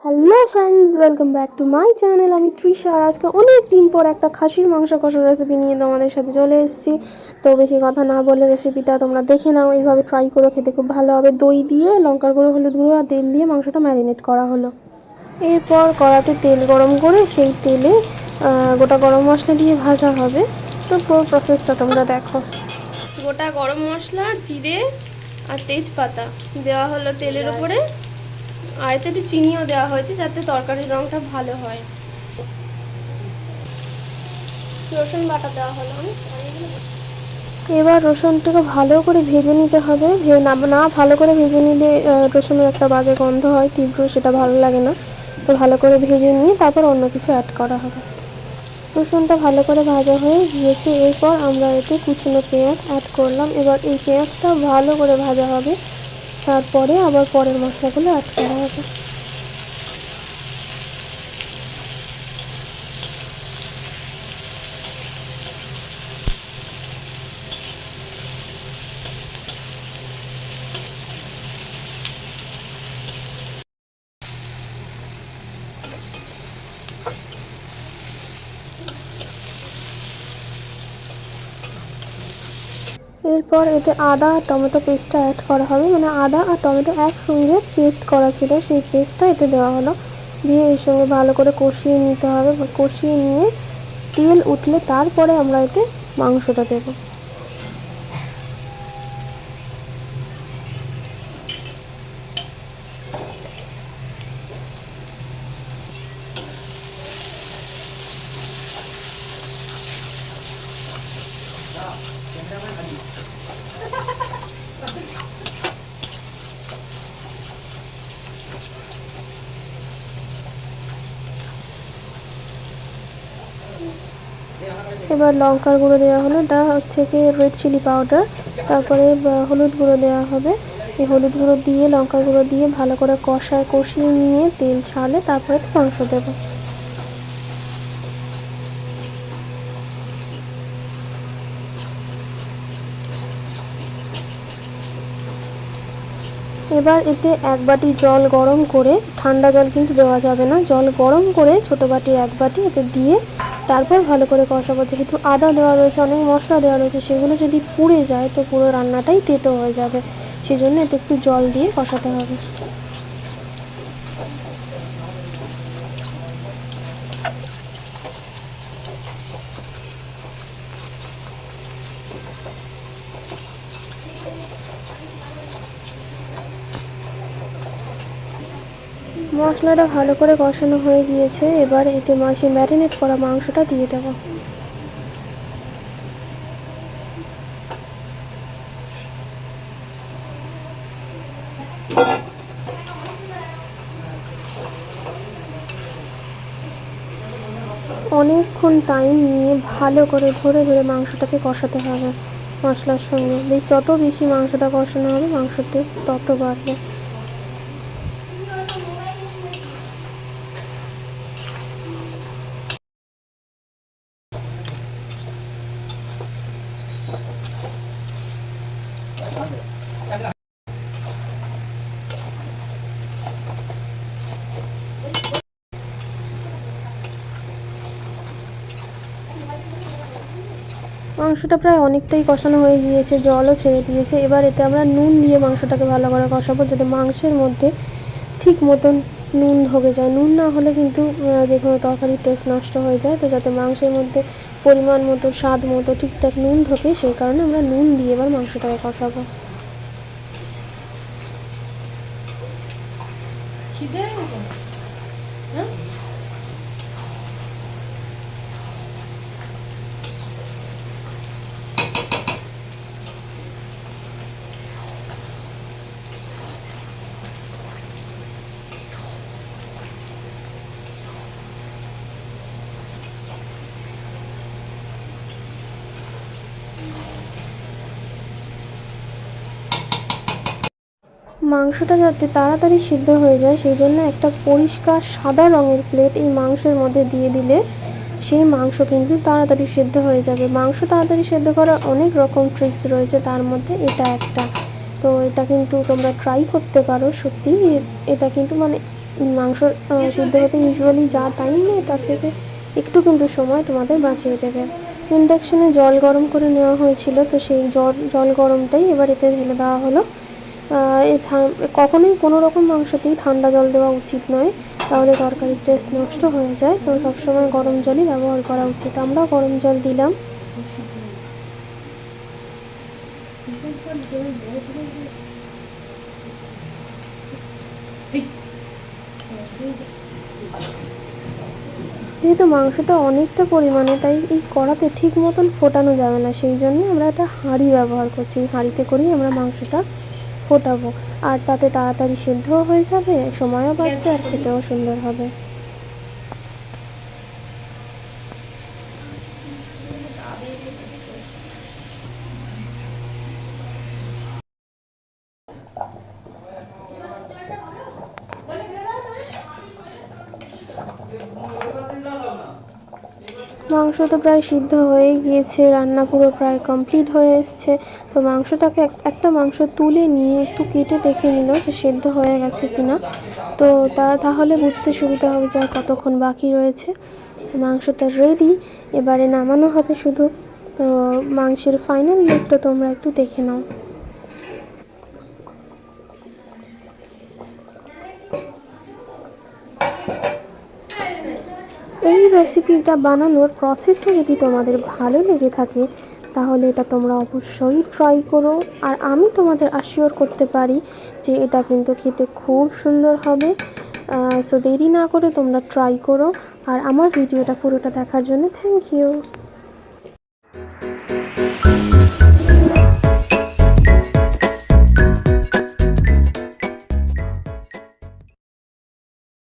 Hello friends, welcome back to my channel. আমি তৃষা, আর আজকে অনেক দিন পর একটা খাসির মাংস কষার রেসিপি নিয়ে তোমাদের সাথে চলে এসেছি। তো বেশি কথা না বলে রেসিপিটা তোমরা দেখে নাও, এইভাবে ট্রাই করো, খেতে খুব ভালো হবে। দই দিয়ে, লঙ্কার গুঁড়ো, হলুদ গুঁড়ো আর তেল দিয়ে মাংসটা ম্যারিনেট করা হলো। এরপর কড়াতে তেল গরম করে সেই তেলে গোটা গরম মশলা দিয়ে ভাজা হবে। তো পুরো প্রসেসটা তোমরা দেখো। গোটা গরম মশলা, জিরে আর তেজপাতা দেওয়া হলো তেলের উপরে, আর এতে একটু চিনিও দেওয়া হয়েছে যাতে তরকারির রঙটা ভালো হয়। রসুন বাটা দেওয়া হলো। এবার রসুনটাকে ভালো করে ভেজে নিতে হবে। না ভালো করে ভেজে নিলে রসুনের একটা বাজে গন্ধ হয়, তীব্র, সেটা ভালো লাগে না। তো ভালো করে ভেজে নিয়ে তারপর অন্য কিছু অ্যাড করা হবে। রসুনটা ভালো করে ভাজা হয়ে গিয়েছে। এরপর আমরা এতে কুচনো পেঁয়াজ অ্যাড করলাম। এবার এই পেঁয়াজটা ভালো করে ভাজা হবে, তারপরে আবার পরের মশলাগুলো অ্যাড করা হবে। এরপর এতে আদা আর টমেটো পেস্টটা অ্যাড করা হবে, মানে আদা আর টমেটো একসঙ্গে পেস্ট করা ছিল, সেই পেস্টটা এতে দেওয়া হলো। দিয়ে এর সঙ্গে ভালো করে কষিয়ে নিতে হবে। কষিয়ে নিয়ে তেল উঠলে তারপরে আমরা এতে মাংসটা দেবো। এবার লঙ্কার গুঁড়ো দেওয়া হলো, এটা হচ্ছে কি রেড চিলি পাউডার। তারপরে হলুদ গুঁড়ো দেওয়া হবে। এই হলুদ গুঁড়ো দিয়ে লঙ্কার গুঁড়ো দিয়ে ভালো করে কষিয়ে নিয়ে তেল ছাড়লে তারপরে মাংস দেবো। এবার এতে এক বাটি জল গরম করে, ঠান্ডা জল কিন্তু দেওয়া যাবে না, জল গরম করে ছোটো বাটি এক বাটি এতে দিয়ে তারপর ভালো করে কষাবো। যেহেতু আদা দেওয়া রয়েছে, অনেক মশলা দেওয়া রয়েছে, সেগুলো যদি পুড়ে যায় তো পুরো রান্নাটাই তেতো হয়ে যাবে। সেই জন্য এতে একটু জল দিয়ে কষাতে হবে। মশলাটা ভালো করে কষানো হয়ে গিয়েছে। এবার এতে মাছে ম্যারিনেট করা মাংসটা দিয়ে দেবো। অনেকক্ষণ টাইম নিয়ে ভালো করে ধরে ধরে মাংসটাকে কষাতে হবে মশলার সঙ্গে। যত বেশি মাংসটা কষানো হবে মাংসের টেস্ট তত বাড়বে। মাংসটা প্রায় অনেকটাই কষানো হয়ে গিয়েছে, জলও ছেড়ে দিয়েছে। এবার এতে আমরা নুন দিয়ে মাংসটাকে ভালো করে কষাবো, যাতে মাংসের মধ্যে ঠিক মতন নুন ঢোকে যায়। নুন না হলে কিন্তু যে কোনো তরকারির টেস্ট নষ্ট হয়ে যায়। তো যাতে মাংসের মধ্যে পরিমাণ মতো, স্বাদ মতো ঠিকঠাক নুন ঢোকে, সেই কারণে আমরা নুন দিয়ে এবার মাংসটাকে কষাবো। মাংসটা যাতে তাড়াতাড়ি সিদ্ধ হয়ে যায়, সেই জন্য একটা পরিষ্কার সাদা রঙের প্লেট এই মাংসের মধ্যে দিয়ে দিলে সেই মাংস কিন্তু তাড়াতাড়ি সিদ্ধ হয়ে যাবে। মাংস তাড়াতাড়ি সিদ্ধ করার অনেক রকম ট্রিক্স রয়েছে, তার মধ্যে এটা একটা। তো এটা কিন্তু তোমরা ট্রাই করতে পারো। সত্যি এটা কিন্তু মানে মাংস সিদ্ধ হতে ইউজুয়ালি যা টাইম নেয় তার থেকে একটু কিন্তু সময় তোমাদের বাঁচিয়ে দেবে। ইন্ডাকশানে জল গরম করে নেওয়া হয়েছিল, তো সেই জল গরমটাই এবার এতে ঢেলে দেওয়া হলো। কখনোই কোনো রকম মাংসতেই ঠান্ডা জল দেওয়া উচিত নয়, তাহলে তরকারির টেস্ট নষ্ট হয়ে যায়। তো সবসময় গরম জলই ব্যবহার করা উচিত। আমরা গরম জল দিলাম। যেহেতু মাংসটা অনেকটা পরিমাণে, তাই এই কড়াতে ঠিক মতন ফোটানো যাবে না, সেই জন্য আমরা একটা হাঁড়ি ব্যবহার করছি। হাঁড়িতে করেই আমরা মাংসটা ফোটাবো, আর তাতে তাড়াতাড়ি সেদ্ধও হয়ে যাবে, সময়ও বাঁচবে, আর খেতেও সুন্দর হবে। মাংস তো প্রায় সিদ্ধ হয়ে গিয়েছে, রান্না পুরো প্রায় কমপ্লিট হয়ে এসছে। তো মাংসটাকে একটা মাংস তুলে নিয়ে একটু কেটে দেখে নিল যে সেদ্ধ হয়ে গেছে কিনা। তো তাহলে বুঝতে সুবিধা হবে যে আর কতক্ষণ বাকি রয়েছে। মাংসটা রেডি, এবারে নামানো হবে শুধু। তো মাংসের ফাইনাল লুকটা তোমরা একটু দেখে নাও। এই রেসিপিটা বানানোর প্রসেসটা যদি তোমাদের ভালো লেগে থাকে, তাহলে এটা তোমরা অবশ্যই ট্রাই করো। আর আমি তোমাদের অ্যাসিওর করতে পারি যে এটা কিন্তু খেতে খুব সুন্দর হবে। সো দেরি না করে তোমরা ট্রাই করো। আর আমার ভিডিওটা পুরোটা দেখার জন্য থ্যাংক ইউ।